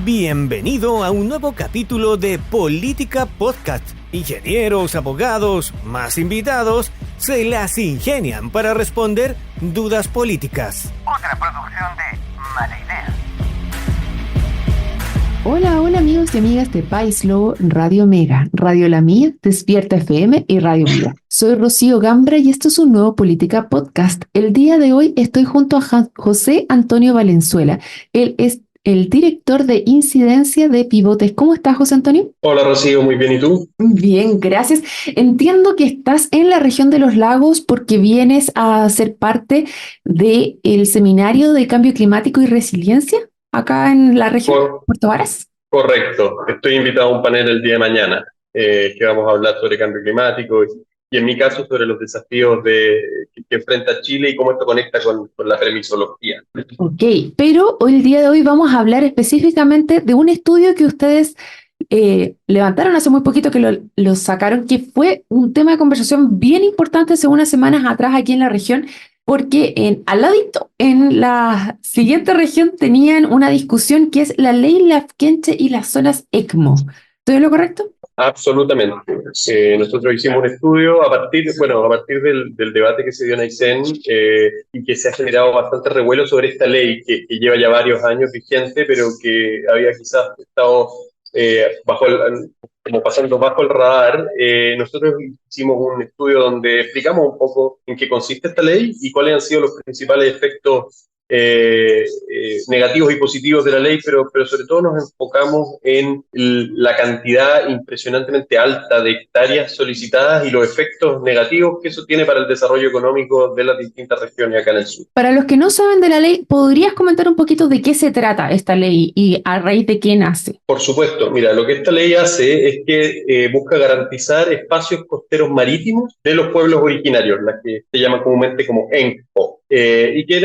Bienvenido a un nuevo capítulo de Política Podcast. Ingenieros, abogados, más invitados, se las ingenian para responder dudas políticas. Otra producción de Mala Idea. Hola amigos y amigas de Paislo, Radio Mega, Radio La Mía, Despierta FM y Radio Vida. Soy Rocío Gambra y esto es un nuevo Política Podcast. El día de hoy estoy junto a José Antonio Valenzuela. Él es el director de incidencia de Pivotes. ¿Cómo estás, José Antonio? Hola, Rocío, muy bien, ¿y tú? Bien, gracias. Entiendo que estás en la región de los lagos porque vienes a ser parte del Seminario de Cambio Climático y Resiliencia acá en la región de Puerto Varas. Correcto, estoy invitado a un panel el día de mañana que vamos a hablar sobre cambio climático y en mi caso sobre los desafíos que enfrenta Chile y cómo esto conecta con la permisología. Ok, pero hoy, el día de hoy vamos a hablar específicamente de un estudio que ustedes levantaron hace muy poquito, que lo sacaron, que fue un tema de conversación bien importante hace unas semanas atrás aquí en la región, porque al ladito, en la siguiente región, tenían una discusión que es la ley Lafkenche y las zonas ECMO. ¿Estoy en lo correcto? Absolutamente. Nosotros hicimos un estudio a partir del debate que se dio en Aysén y que se ha generado bastante revuelo sobre esta ley que lleva ya varios años vigente, pero que había quizás estado como pasando bajo el radar. Nosotros hicimos un estudio donde explicamos un poco en qué consiste esta ley y cuáles han sido los principales efectos negativos y positivos de la ley, pero sobre todo nos enfocamos en la cantidad impresionantemente alta de hectáreas solicitadas y los efectos negativos que eso tiene para el desarrollo económico de las distintas regiones acá en el sur. Para los que no saben de la ley, ¿podrías comentar un poquito de qué se trata esta ley y a raíz de qué nace? Por supuesto, mira, lo que esta ley hace es que busca garantizar espacios costeros marítimos de los pueblos originarios, las que se llaman comúnmente como ENCO. Y que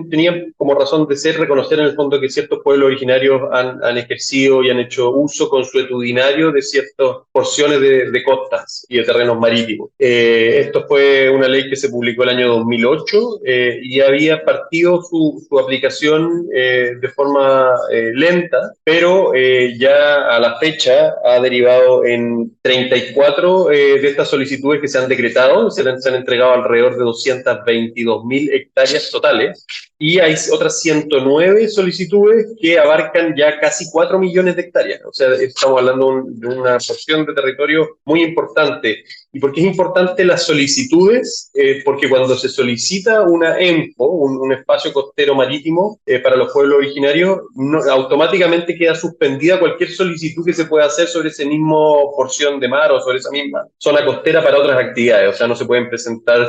tenían como razón de ser reconocer en el fondo que ciertos pueblos originarios han ejercido y han hecho uso consuetudinario de ciertas porciones de costas y de terrenos marítimos. Esto fue una ley que se publicó el año 2008 y había partido su aplicación de forma lenta, pero ya a la fecha ha derivado en 34 de estas solicitudes que se han decretado, se han entregado alrededor de 222.000 hectáreas totales, y hay otras 109 solicitudes que abarcan ya casi 4 millones de hectáreas. O sea, estamos hablando de una porción de territorio muy importante. ¿Y por qué es importante las solicitudes? Porque cuando se solicita una ENPO, un espacio costero marítimo para los pueblos originarios, automáticamente queda suspendida cualquier solicitud que se pueda hacer sobre ese mismo porción de mar o sobre esa misma zona costera para otras actividades. O sea, no se pueden presentar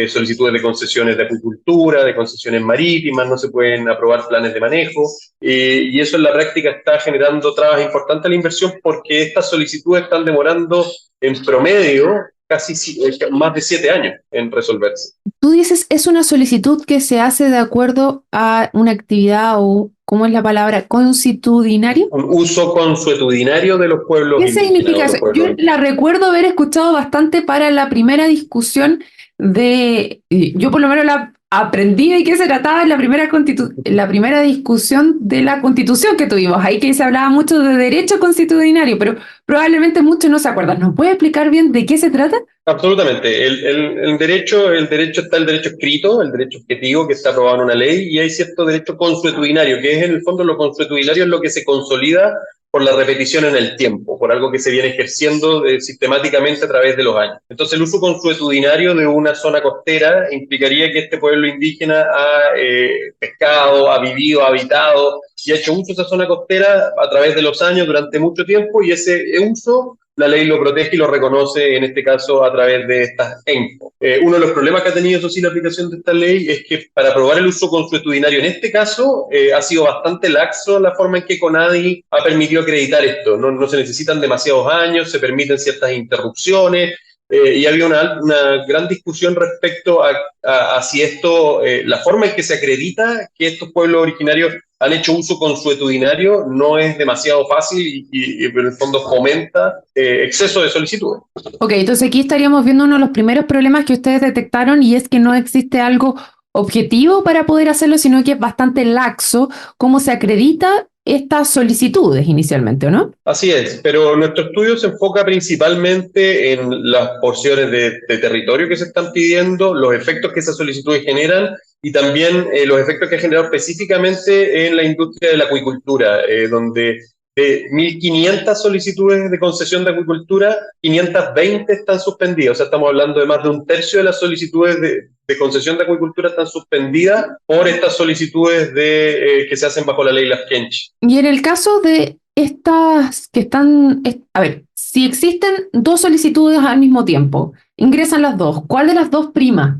solicitudes de concesiones de acuicultura, de concesiones marítimas, no se pueden aprobar planes de manejo, y eso en la práctica está generando trabas importantes a la inversión porque estas solicitudes están demorando en promedio casi más de 7 años en resolverse. Tú dices, es una solicitud que se hace de acuerdo a una actividad o, ¿cómo es la palabra? ¿Consuetudinario? Un uso consuetudinario de los pueblos. ¿Qué significa eso? Yo la recuerdo haber escuchado bastante para la primera discusión yo por lo menos la aprendí de qué se trataba en la primera discusión de la Constitución que tuvimos. Ahí que se hablaba mucho de derecho consuetudinario, pero probablemente muchos no se acuerdan. ¿Nos puede explicar bien de qué se trata? Absolutamente. El derecho está el derecho escrito, el derecho objetivo que está aprobado en una ley, y hay cierto derecho consuetudinario, que es en el fondo lo consuetudinario es lo que se consolida por la repetición en el tiempo, por algo que se viene ejerciendo sistemáticamente a través de los años. Entonces, el uso consuetudinario de una zona costera implicaría que este pueblo indígena ha pescado, ha vivido, ha habitado y ha hecho uso de esa zona costera a través de los años durante mucho tiempo, y ese uso la ley lo protege y lo reconoce, en este caso, a través de estas ENCO. Uno de los problemas que ha tenido, eso sí, la aplicación de esta ley es que para aprobar el uso consuetudinario en este caso ha sido bastante laxo la forma en que CONADI ha permitido acreditar esto. No se necesitan demasiados años, se permiten ciertas interrupciones, y había una gran discusión respecto a si esto, la forma en que se acredita que estos pueblos originarios han hecho uso consuetudinario no es demasiado fácil y en el fondo fomenta exceso de solicitudes. Ok, entonces aquí estaríamos viendo uno de los primeros problemas que ustedes detectaron, y es que no existe algo objetivo para poder hacerlo, sino que es bastante laxo cómo se acredita estas solicitudes inicialmente, ¿o no? Así es, pero nuestro estudio se enfoca principalmente en las porciones de territorio que se están pidiendo, los efectos que esas solicitudes generan y también los efectos que ha generado específicamente en la industria de la acuicultura, donde de 1.500 solicitudes de concesión de acuicultura, 520 están suspendidas. O sea, estamos hablando de más de un tercio de las solicitudes de concesión de acuicultura están suspendidas por estas solicitudes que se hacen bajo la ley Lafkenchi. Y en el caso de estas que están, a ver, si existen dos solicitudes al mismo tiempo, ingresan las dos, ¿cuál de las dos prima?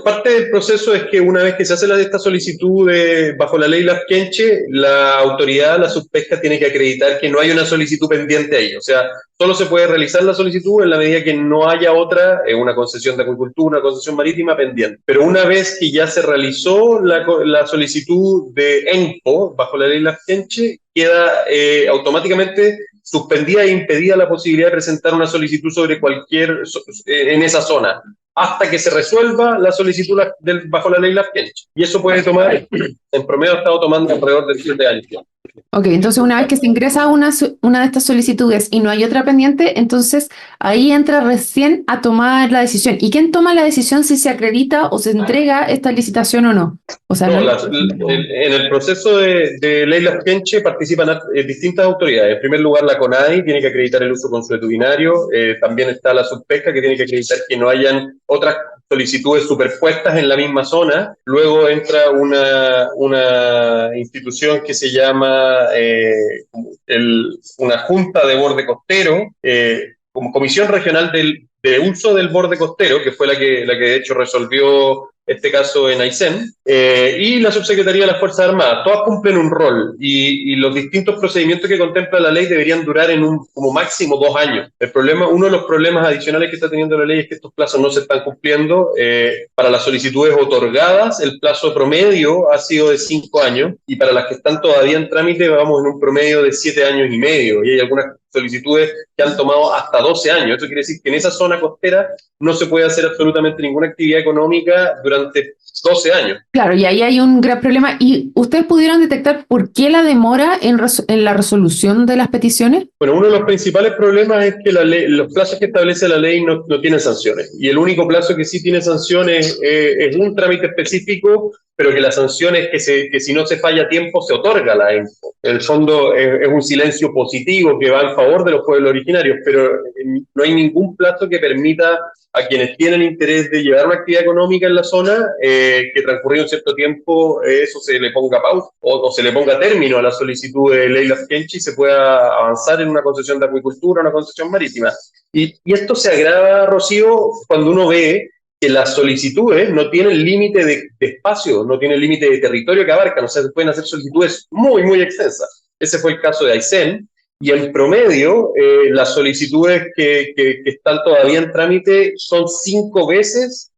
Parte del proceso es que una vez que se hace esta solicitud bajo la ley Lafkenche, la autoridad, la subpesca, tiene que acreditar que no hay una solicitud pendiente ahí. O sea, solo se puede realizar la solicitud en la medida que no haya otra, una concesión de acuicultura, una concesión marítima pendiente. Pero una vez que ya se realizó la solicitud de ENPO bajo la ley Lafkenche, queda automáticamente suspendida e impedida la posibilidad de presentar una solicitud sobre en esa zona, hasta que se resuelva la solicitud bajo la ley Lafkenchi. Y eso puede tomar, en promedio ha estado tomando alrededor de 7 años. Ok, entonces una vez que se ingresa una de estas solicitudes y no hay otra pendiente, entonces ahí entra recién a tomar la decisión. ¿Y quién toma la decisión si se acredita o se entrega esta licitación o no? O sea, en el proceso de ley Lafkenchi participan distintas autoridades. En primer lugar, la CONADI tiene que acreditar el uso consuetudinario. También está la subpesca, que tiene que acreditar que no hayan otras solicitudes superpuestas en la misma zona. Luego entra una institución que se llama una junta de borde costero, como Comisión Regional de Uso del Borde Costero, que fue la que de hecho resolvió este caso en Aysén, y la Subsecretaría de las Fuerzas Armadas. Todas cumplen un rol y los distintos procedimientos que contempla la ley deberían durar como máximo 2 años. Uno de los problemas adicionales que está teniendo la ley es que estos plazos no se están cumpliendo. Para las solicitudes otorgadas, el plazo promedio ha sido de 5 años, y para las que están todavía en trámite vamos en un promedio de 7 años y medio, y hay algunas solicitudes que han tomado hasta 12 años. Eso quiere decir que en esa zona costera no se puede hacer absolutamente ninguna actividad económica durante 12 años. Claro, y ahí hay un gran problema. ¿Y ustedes pudieron detectar por qué la demora en la resolución de las peticiones? Bueno, uno de los principales problemas es que los plazos que establece la ley no tienen sanciones. Y el único plazo que sí tiene sanciones es un trámite específico, pero que la sanción es que si no se falla a tiempo se otorga la ENPO. En el fondo es un silencio positivo que va en favor de los pueblos originarios, pero no hay ningún plazo que permita a quienes tienen interés de llevar una actividad económica en la zona, que transcurrido un cierto tiempo eso se le ponga pausa o se le ponga término a la solicitud de ley Lafkenchi y se pueda avanzar en una concesión de acuicultura, una concesión marítima. Y esto se agrava, Rocío, cuando uno ve que las solicitudes no tienen límite de espacio, no tienen límite de territorio que abarcan, o sea, se pueden hacer solicitudes muy, muy extensas. Ese fue el caso de Aysén, y en promedio las solicitudes que están todavía en trámite son 5 veces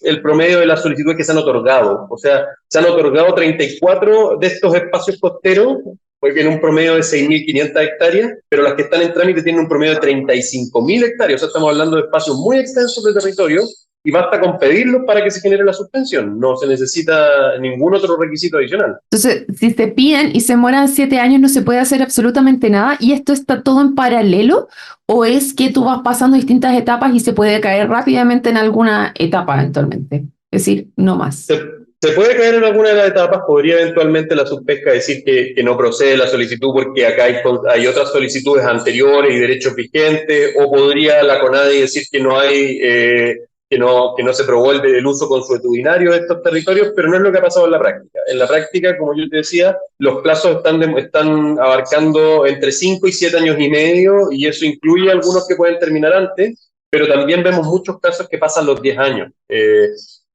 el promedio de las solicitudes que se han otorgado. O sea, se han otorgado 34 de estos espacios costeros, en un promedio de 6.500 hectáreas, pero las que están en trámite tienen un promedio de 35.000 hectáreas. O sea, estamos hablando de espacios muy extensos de territorio, y basta con pedirlos para que se genere la suspensión. No se necesita ningún otro requisito adicional. Entonces, si se piden y se demoran 7 años, no se puede hacer absolutamente nada, ¿y esto está todo en paralelo? ¿O es que tú vas pasando distintas etapas y se puede caer rápidamente en alguna etapa eventualmente? Es decir, no más. Se puede caer en alguna de las etapas. Podría eventualmente la subpesca decir que no procede la solicitud porque acá hay otras solicitudes anteriores y derechos vigentes, o podría la CONADI decir que no hay... que no se probó el uso consuetudinario de estos territorios, pero no es lo que ha pasado en la práctica. En la práctica, como yo te decía, los plazos están abarcando entre 5 y 7 años y medio, y eso incluye algunos que pueden terminar antes, pero también vemos muchos casos que pasan los 10 años.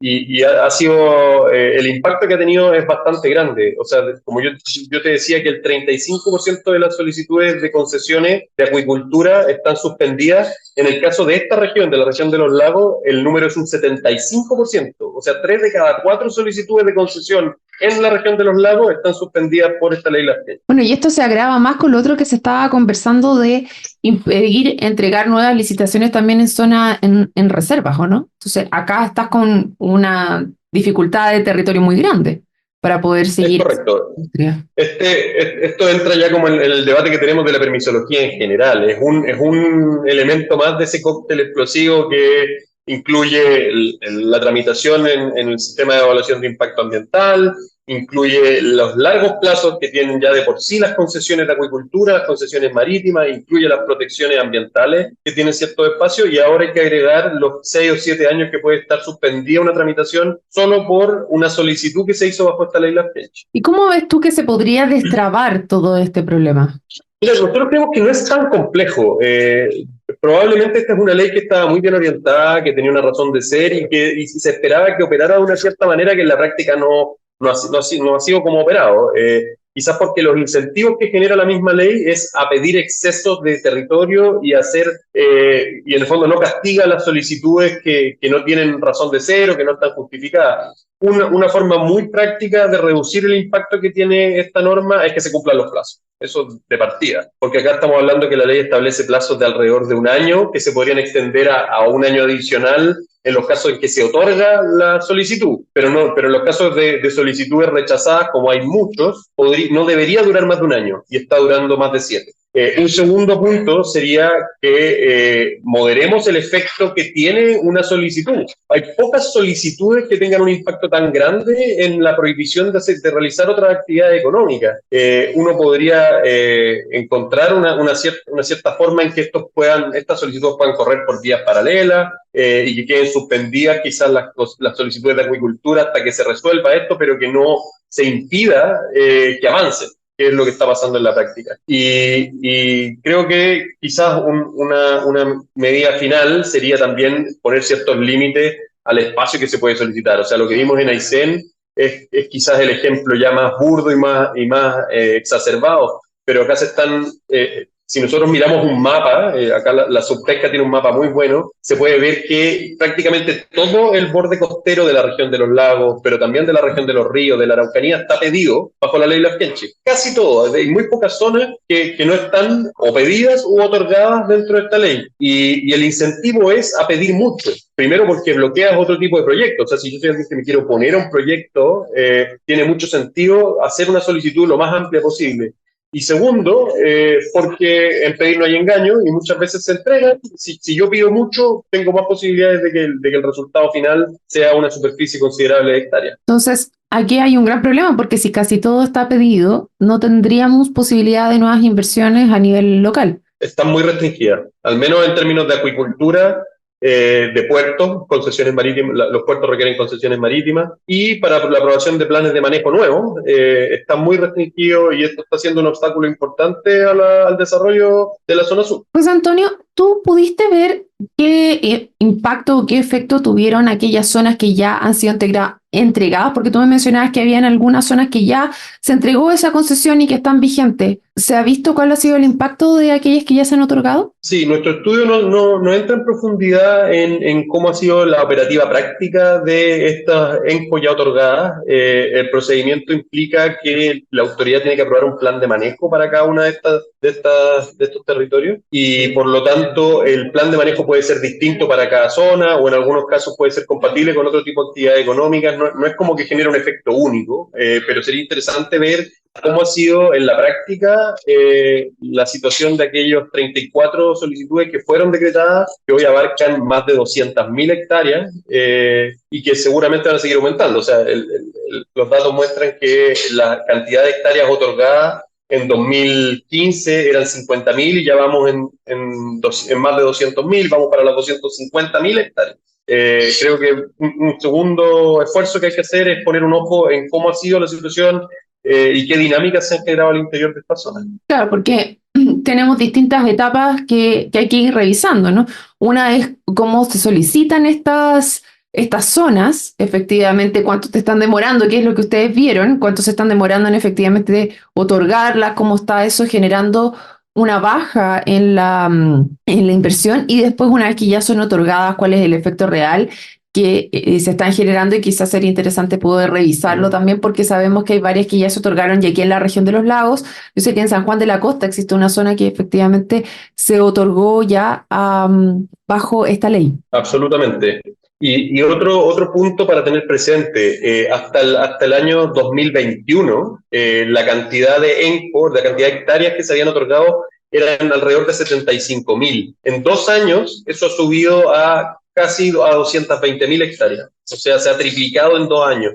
Y ha sido, el impacto que ha tenido es bastante grande. O sea, como yo te decía, que el 35% de las solicitudes de concesiones de acuicultura están suspendidas. En el caso de esta región, de la región de los lagos, el número es un 75%. O sea, 3 de cada 4 solicitudes de concesión en la región de los lagos están suspendidas por esta ley Lafkenchi. Bueno, y esto se agrava más con lo otro que se estaba conversando de impedir entregar nuevas licitaciones también en zona, en reservas, ¿o no? Entonces, acá estás con una dificultad de territorio muy grande. para poder Es seguir esa correcto. industria. Esto entra ya como en el debate que tenemos de la permisología en general. Es un elemento más de ese cóctel explosivo que incluye la tramitación en el sistema de evaluación de impacto ambiental, incluye los largos plazos que tienen ya de por sí las concesiones de acuicultura, las concesiones marítimas, incluye las protecciones ambientales que tienen ciertos espacios, y ahora hay que agregar los 6 o 7 años que puede estar suspendida una tramitación solo por una solicitud que se hizo bajo esta ley Lafkench. ¿Y cómo ves tú que se podría destrabar todo este problema? Mira, nosotros creemos que no es tan complejo. Probablemente esta es una ley que estaba muy bien orientada, que tenía una razón de ser y se esperaba que operara de una cierta manera que en la práctica no ha sido como operado. Quizás porque los incentivos que genera la misma ley es a pedir excesos de territorio y y en el fondo no castiga las solicitudes que no tienen razón de ser o que no están justificadas. Una forma muy práctica de reducir el impacto que tiene esta norma es que se cumplan los plazos. Eso de partida, porque acá estamos hablando que la ley establece plazos de alrededor de 1 año que se podrían extender a 1 año adicional en los casos en que se otorga la solicitud, pero en los casos de solicitudes rechazadas, como hay muchos, no debería durar más de 1 año y está durando más de 7. Un segundo punto sería que moderemos el efecto que tiene una solicitud. Hay pocas solicitudes que tengan un impacto tan grande en la prohibición de realizar otras actividades económicas. Uno podría encontrar una cierta forma en que estas solicitudes puedan correr por vías paralelas y que queden suspendidas quizás las solicitudes de acuicultura hasta que se resuelva esto, pero que no se impida que avancen, que es lo que está pasando en la práctica. Y creo que quizás una medida final sería también poner ciertos límites al espacio que se puede solicitar. O sea, lo que vimos en Aysén es quizás el ejemplo ya más burdo y más exacerbado, pero acá si nosotros miramos un mapa, acá la subpesca tiene un mapa muy bueno, se puede ver que prácticamente todo el borde costero de la región de los lagos, pero también de la región de los ríos, de la Araucanía, está pedido bajo la ley Lafkenche. Casi todo, hay muy pocas zonas que no están o pedidas u otorgadas dentro de esta ley. Y el incentivo es a pedir mucho. Primero porque bloqueas otro tipo de proyectos. O sea, si yo soy alguien que me quiero oponer a un proyecto, tiene mucho sentido hacer una solicitud lo más amplia posible. Y segundo, porque en pedir no hay engaño y muchas veces se entrega. Si yo pido mucho, tengo más posibilidades de que el resultado final sea una superficie considerable de hectáreas. Entonces, aquí hay un gran problema porque si casi todo está pedido, no tendríamos posibilidad de nuevas inversiones a nivel local. Están muy restringidas, al menos en términos de acuicultura, de puertos, concesiones marítimas. Los puertos requieren concesiones marítimas, y para la aprobación de planes de manejo nuevos está muy restringido, y esto está siendo un obstáculo importante al desarrollo de la zona sur. Pues Antonio, ¿tú pudiste ver qué impacto o qué efecto tuvieron aquellas zonas que ya han sido entregadas? Porque tú me mencionabas que habían algunas zonas que ya se entregó esa concesión y que están vigentes. ¿Se ha visto cuál ha sido el impacto de aquellas que ya se han otorgado? Sí, nuestro estudio no entra en profundidad en cómo ha sido la operativa práctica de estas ENCO ya otorgadas. El procedimiento implica que la autoridad tiene que aprobar un plan de manejo para cada una de estos territorios, y por lo tanto el plan de manejo puede ser distinto para cada zona, o en algunos casos puede ser compatible con otro tipo de actividades económicas. No es como que genera un efecto único, pero sería interesante ver cómo ha sido en la práctica la situación de aquellos 34 solicitudes que fueron decretadas, que hoy abarcan más de 200.000 hectáreas y que seguramente van a seguir aumentando. O sea, los datos muestran que la cantidad de hectáreas otorgadas en 2015 eran 50.000 y ya vamos en más de 200.000, vamos para las 250.000 hectáreas. Creo que un segundo esfuerzo que hay que hacer es poner un ojo en cómo ha sido la situación y qué dinámicas se han generado al interior de esta zona. Claro, porque tenemos distintas etapas que hay que ir revisando, ¿no? Una es cómo se solicitan estas zonas, efectivamente, cuánto te están demorando, qué es lo que ustedes vieron, cuánto se están demorando en efectivamente otorgarlas, cómo está eso generando una baja en la inversión, y después, una vez que ya son otorgadas, cuál es el efecto real que se están generando, y quizás sería interesante poder revisarlo también, porque sabemos que hay varias que ya se otorgaron, y aquí en la región de los lagos, yo sé que en San Juan de la Costa existe una zona que efectivamente se otorgó ya bajo esta ley. Absolutamente. Y otro punto para tener presente, hasta el año 2021, la cantidad de ENCO, la cantidad de hectáreas que se habían otorgado eran alrededor de 75.000. En 2 años, eso ha subido a casi a 220.000 hectáreas. O sea, se ha triplicado en 2 años,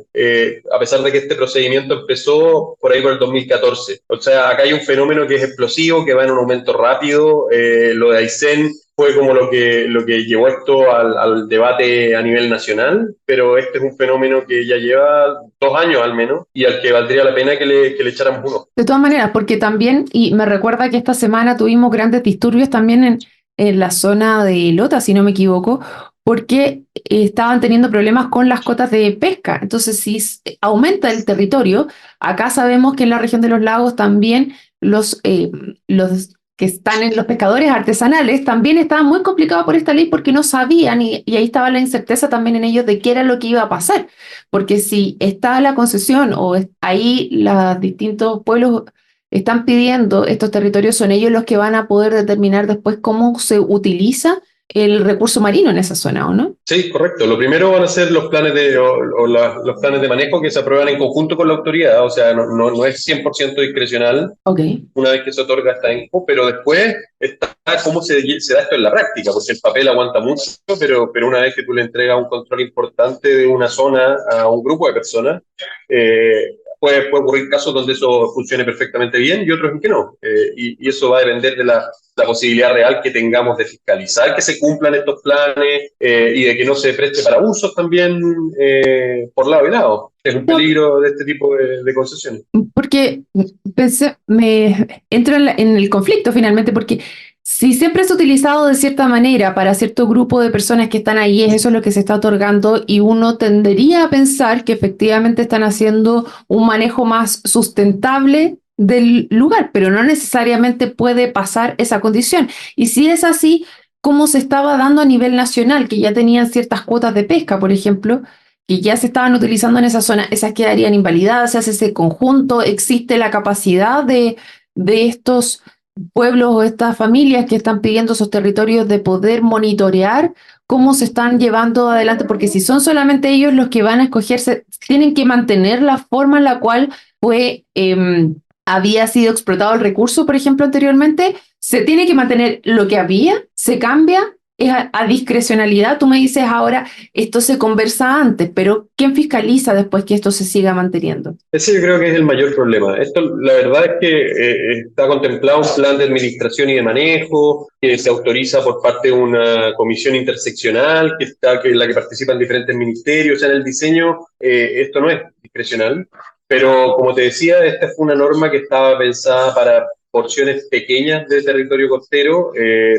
a pesar de que este procedimiento empezó por ahí por el 2014. O sea, acá hay un fenómeno que es explosivo, que va en un aumento rápido. Lo de Aysén fue como lo que llevó esto al debate a nivel nacional, pero este es un fenómeno que ya lleva 2 años al menos y al que valdría la pena que le echáramos uno. De todas maneras, porque también, y me recuerda que esta semana tuvimos grandes disturbios también en la zona de Lota, si no me equivoco, porque estaban teniendo problemas con las cotas de pesca. Entonces, si aumenta el territorio, acá sabemos que en la región de los lagos también los que están en los pescadores artesanales también estaban muy complicados por esta ley porque no sabían y ahí estaba la incerteza también en ellos de qué era lo que iba a pasar. Porque si está la concesión o ahí los distintos pueblos están pidiendo estos territorios, son ellos los que van a poder determinar después cómo se utiliza el recurso marino en esa zona, ¿o no? Sí, correcto. Lo primero van a ser los planes los planes de manejo que se aprueban en conjunto con la autoridad, o sea, no es 100% discrecional una vez que se otorga esta info, pero después está cómo se da esto en la práctica, porque el papel aguanta mucho, pero una vez que tú le entregas un control importante de una zona a un grupo de personas, puede ocurrir casos donde eso funcione perfectamente bien y otros en que no. Y eso va a depender de la posibilidad real que tengamos de fiscalizar que se cumplan estos planes y de que no se preste para abusos también por lado y lado. Es un peligro de este tipo de concesiones. Porque me entro en el conflicto finalmente, porque si siempre es utilizado de cierta manera para cierto grupo de personas que están ahí, eso es lo que se está otorgando y uno tendería a pensar que efectivamente están haciendo un manejo más sustentable del lugar, pero no necesariamente puede pasar esa condición. Y si es así, ¿cómo se estaba dando a nivel nacional, que ya tenían ciertas cuotas de pesca, por ejemplo, que ya se estaban utilizando en esa zona? Esas quedarían invalidadas, se hace ese conjunto, existe la capacidad de estos pueblos o estas familias que están pidiendo esos territorios de poder monitorear cómo se están llevando adelante, porque si son solamente ellos los que van a escogerse, tienen que mantener la forma en la cual había sido explotado el recurso, por ejemplo, anteriormente, se tiene que mantener lo que había, se cambia, es a discrecionalidad. Tú me dices ahora, esto se conversa antes, pero ¿quién fiscaliza después que esto se siga manteniendo? Ese yo creo que es el mayor problema. Esto, la verdad es que está contemplado un plan de administración y de manejo que se autoriza por parte de una comisión interseccional que es la que participa en diferentes ministerios. O sea, en el diseño esto no es discrecional, pero como te decía, esta fue una norma que estaba pensada para porciones pequeñas de territorio costero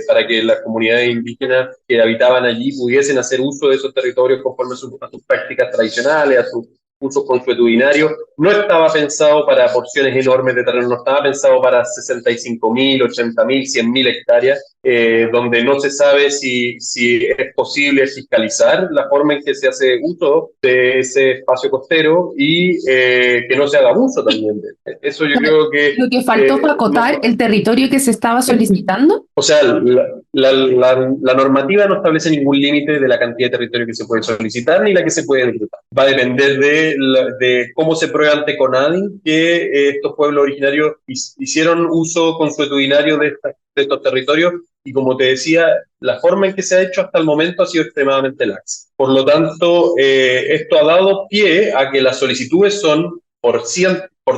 para que las comunidades indígenas que habitaban allí pudiesen hacer uso de esos territorios conforme a sus prácticas tradicionales, a sus usos consuetudinarios. No estaba pensado para porciones enormes de terreno, no estaba pensado para 65.000, 80.000, 100.000 hectáreas, donde no se sabe si es posible fiscalizar la forma en que se hace uso de ese espacio costero y que no se haga abuso también de él. Eso yo creo que... Lo que faltó para acotar el territorio que se estaba solicitando. O sea, la normativa no establece ningún límite de la cantidad de territorio que se puede solicitar ni la que se puede decretar. Va a depender de cómo se prueba ante CONADI que estos pueblos originarios hicieron uso consuetudinario de estos territorios y, como te decía, la forma en que se ha hecho hasta el momento ha sido extremadamente laxa. Por lo tanto, esto ha dado pie a que las solicitudes son por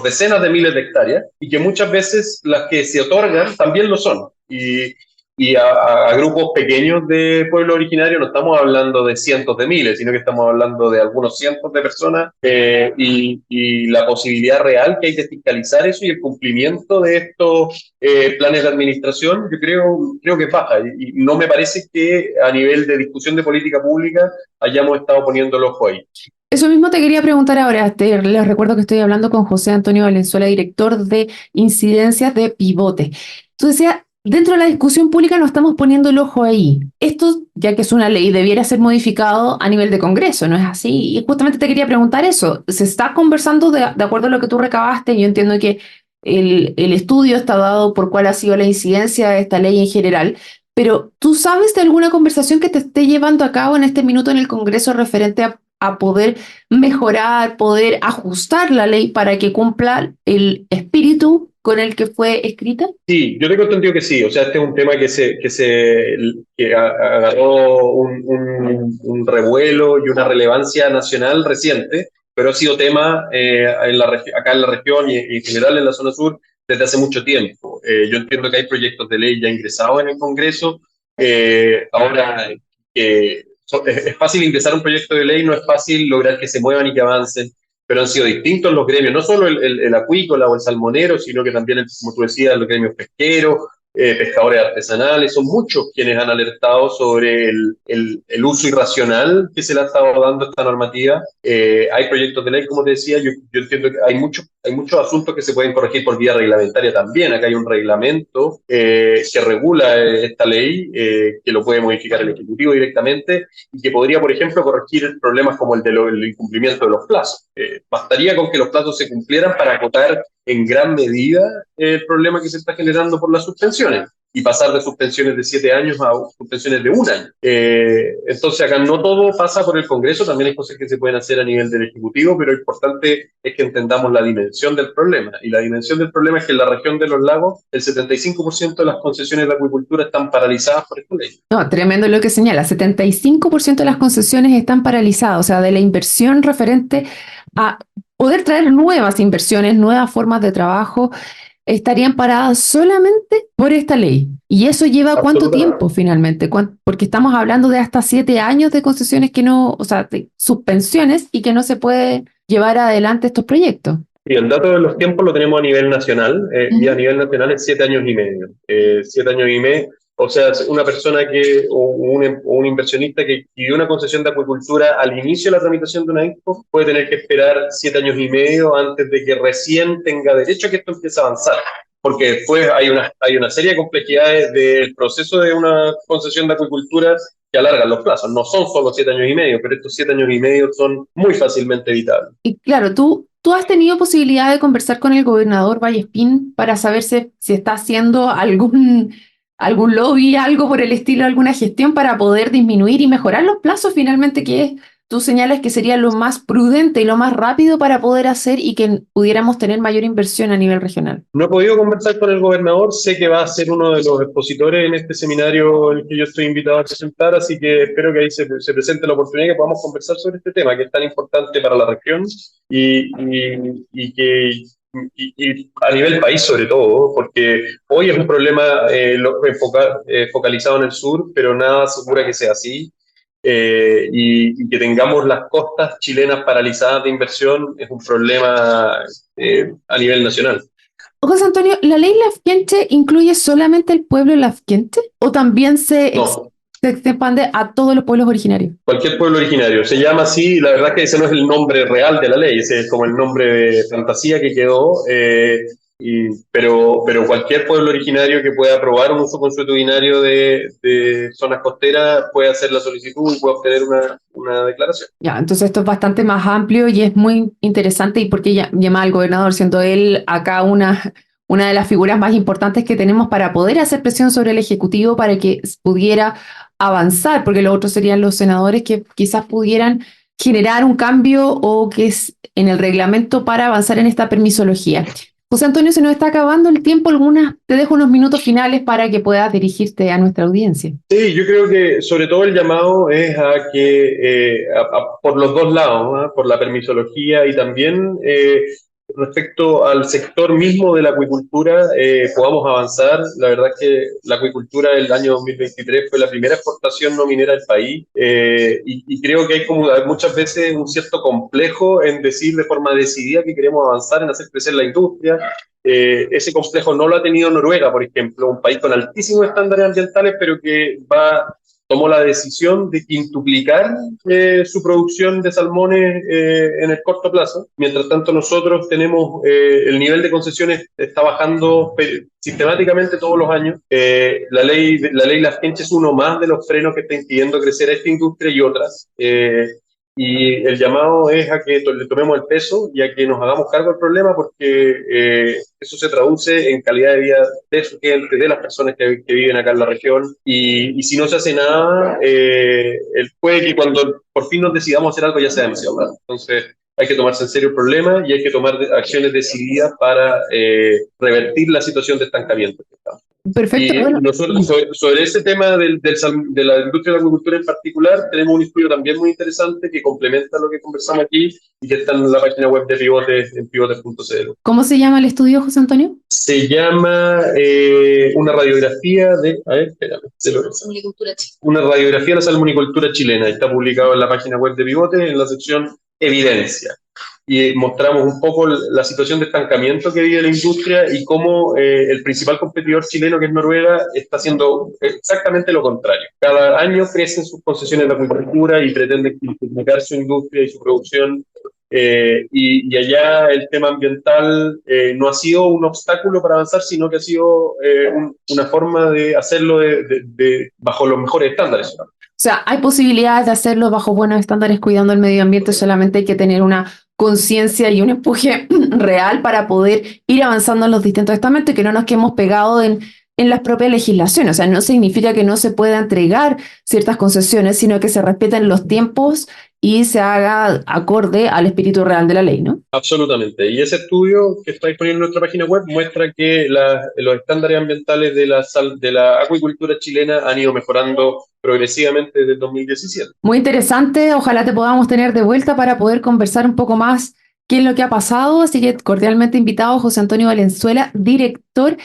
decenas de miles de hectáreas y que muchas veces las que se otorgan también lo son. Y a grupos pequeños de pueblos originarios no estamos hablando de cientos de miles, sino que estamos hablando de algunos cientos de personas y la posibilidad real que hay de fiscalizar eso y el cumplimiento de estos planes de administración, yo creo que es baja. Y no me parece que a nivel de discusión de política pública hayamos estado poniendo el ojo ahí. Eso mismo te quería preguntar ahora. Les recuerdo que estoy hablando con José Antonio Valenzuela, director de incidencias de Pivote. Tú decías, dentro de la discusión pública no estamos poniendo el ojo ahí. Esto, ya que es una ley, debiera ser modificado a nivel de Congreso, ¿no es así? Y justamente te quería preguntar eso. ¿Se está conversando de acuerdo a lo que tú recabaste? Yo entiendo que el estudio está dado por cuál ha sido la incidencia de esta ley en general, Pero ¿tú sabes de alguna conversación que te esté llevando a cabo en este minuto en el Congreso referente a poder mejorar, poder ajustar la ley para que cumpla el espíritu con el que fue escrita? Sí, yo tengo entendido que sí. O sea, este es un tema que agarró un revuelo y una relevancia nacional reciente, pero ha sido tema acá en la región y en general en la zona sur desde hace mucho tiempo. Yo entiendo que hay proyectos de ley ya ingresados en el Congreso. Ahora, es fácil ingresar un proyecto de ley, no es fácil lograr que se muevan y que avancen, pero han sido distintos los gremios, no solo el acuícola o el salmonero, sino que también, como tú decías, los gremios pesqueros, pescadores artesanales, son muchos quienes han alertado sobre el uso irracional que se le ha estado dando a esta normativa. Hay proyectos de ley, como te decía, yo entiendo que hay muchos asuntos que se pueden corregir por vía reglamentaria también. Acá hay un reglamento que regula esta ley, que lo puede modificar el Ejecutivo directamente y que podría, por ejemplo, corregir problemas como el incumplimiento de los plazos. Bastaría con que los plazos se cumplieran para acotar en gran medida el problema que se está generando por las suspensiones y pasar de suspensiones de 7 años a suspensiones de 1 año. Entonces acá no todo pasa por el Congreso, también hay cosas que se pueden hacer a nivel del Ejecutivo, pero lo importante es que entendamos la dimensión del problema. Y la dimensión del problema es que en la región de los lagos el 75% de las concesiones de acuicultura están paralizadas por esta ley. No, tremendo lo que señala. 75% de las concesiones están paralizadas, o sea, de la inversión referente a poder traer nuevas inversiones, nuevas formas de trabajo, estarían paradas solamente por esta ley. ¿Y eso lleva cuánto tiempo finalmente? Porque estamos hablando de hasta 7 años de concesiones que no, o sea, de suspensiones y que no se puede llevar adelante estos proyectos. Y el dato de los tiempos lo tenemos a nivel nacional, y a nivel nacional es 7 años y medio. 7 años y medio, o sea, una persona o un inversionista que pidió una concesión de acuicultura al inicio de la tramitación de una INCO puede tener que esperar 7 años y medio antes de que recién tenga derecho a que esto empiece a avanzar. Porque después hay una serie de complejidades del proceso de una concesión de acuicultura que alargan los plazos. No son solo 7 años y medio, pero estos 7 años y medio son muy fácilmente evitables. Y claro, ¿tú has tenido posibilidad de conversar con el gobernador Vallespín para saber si está haciendo algún lobby, algo por el estilo, alguna gestión para poder disminuir y mejorar los plazos finalmente, que tú señalas que sería lo más prudente y lo más rápido para poder hacer y que pudiéramos tener mayor inversión a nivel regional? No he podido conversar con el gobernador, sé que va a ser uno de los expositores en este seminario en el que yo estoy invitado a presentar, así que espero que ahí se presente la oportunidad que podamos conversar sobre este tema, que es tan importante para la región y a nivel país sobre todo, porque hoy es un problema focalizado en el sur, pero nada asegura que sea así. Y que tengamos las costas chilenas paralizadas de inversión es un problema a nivel nacional. José Antonio, ¿la ley Lafkenche incluye solamente el pueblo Lafkenche o también se expande a todos los pueblos originarios? Cualquier pueblo originario. Se llama así, la verdad que ese no es el nombre real de la ley, ese es como el nombre de fantasía que quedó, pero cualquier pueblo originario que pueda aprobar un uso consuetudinario de zonas costeras puede hacer la solicitud y puede obtener una declaración. Ya, entonces esto es bastante más amplio y es muy interesante. ¿Y por qué llama al gobernador, siendo él acá una de las figuras más importantes que tenemos para poder hacer presión sobre el Ejecutivo para que pudiera avanzar? Porque los otros serían los senadores que quizás pudieran generar un cambio o que es en el reglamento para avanzar en esta permisología. José Antonio, se nos está acabando el tiempo. Te dejo unos minutos finales para que puedas dirigirte a nuestra audiencia. Sí, yo creo que sobre todo el llamado es a que por los dos lados, ¿no? Por la permisología y también respecto al sector mismo de la acuicultura, podamos avanzar. La verdad es que la acuicultura del año 2023 fue la primera exportación no minera del país, y creo que hay muchas veces un cierto complejo en decir de forma decidida que queremos avanzar en hacer crecer la industria. Ese complejo no lo ha tenido Noruega, por ejemplo, un país con altísimos estándares ambientales, pero que tomó la decisión de quintuplicar su producción de salmones en el corto plazo. Mientras tanto, nosotros tenemos el nivel de concesiones está bajando sistemáticamente todos los años. La ley Lafkenche es uno más de los frenos que está impidiendo crecer a esta industria y otras. y el llamado es a que le tomemos el peso y a que nos hagamos cargo del problema, porque eso se traduce en calidad de vida de su gente, de las personas que viven acá en la región, y si no se hace nada, puede que cuando por fin nos decidamos hacer algo ya sea demasiado tarde. Entonces hay que tomarse en serio el problema y hay que tomar acciones decididas para revertir la situación de estancamiento que estamos. Perfecto. Y Bueno, nosotros, sobre ese tema de la industria de la agricultura en particular, tenemos un estudio también muy interesante que complementa lo que conversamos aquí y que está en la página web de Pivotes, en pivotes.cl. ¿cómo se llama el estudio, José Antonio? Se llama una radiografía de... A ver, espérame. Una radiografía de la salmonicultura chilena. Está publicado en la página web de Pivotes en la sección Evidencia. Y mostramos un poco la situación de estancamiento que vive la industria y cómo el principal competidor chileno, que es Noruega, está haciendo exactamente lo contrario. Cada año crecen sus concesiones de acuicultura y pretenden multiplicar su industria y su producción. Y allá el tema ambiental no ha sido un obstáculo para avanzar, sino que ha sido una forma de hacerlo bajo los mejores estándares. O sea, hay posibilidades de hacerlo bajo buenos estándares cuidando el medio ambiente, solamente hay que tener una conciencia y un empuje real para poder ir avanzando en los distintos estamentos y que no nos quedemos pegados en las propias legislaciones. O sea, no significa que no se pueda entregar ciertas concesiones, sino que se respeten los tiempos y se haga acorde al espíritu real de la ley, ¿no? Absolutamente. Y ese estudio que está disponible en nuestra página web muestra que los estándares ambientales de la acuicultura chilena han ido mejorando progresivamente desde el 2017. Muy interesante. Ojalá te podamos tener de vuelta para poder conversar un poco más qué es lo que ha pasado. Así que cordialmente invitado José Antonio Valenzuela, director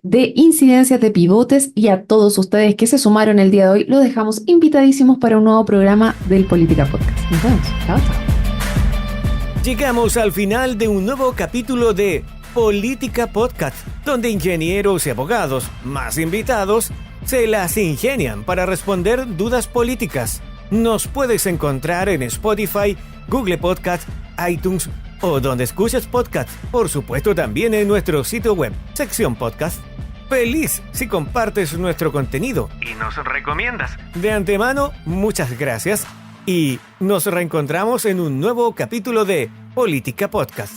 de incidencias de Pivotes, y a todos ustedes que se sumaron el día de hoy, los dejamos invitadísimos para un nuevo programa del Política Podcast. Nos vemos. Chao, chao. Llegamos al final de un nuevo capítulo de Política Podcast, donde ingenieros y abogados, más invitados, se las ingenian para responder dudas políticas. Nos puedes encontrar en Spotify, Google Podcast, iTunes o donde escuches podcast. Por supuesto también en nuestro sitio web, sección podcast. Feliz si compartes nuestro contenido y nos recomiendas. De antemano, muchas gracias y nos reencontramos en un nuevo capítulo de Política Podcast.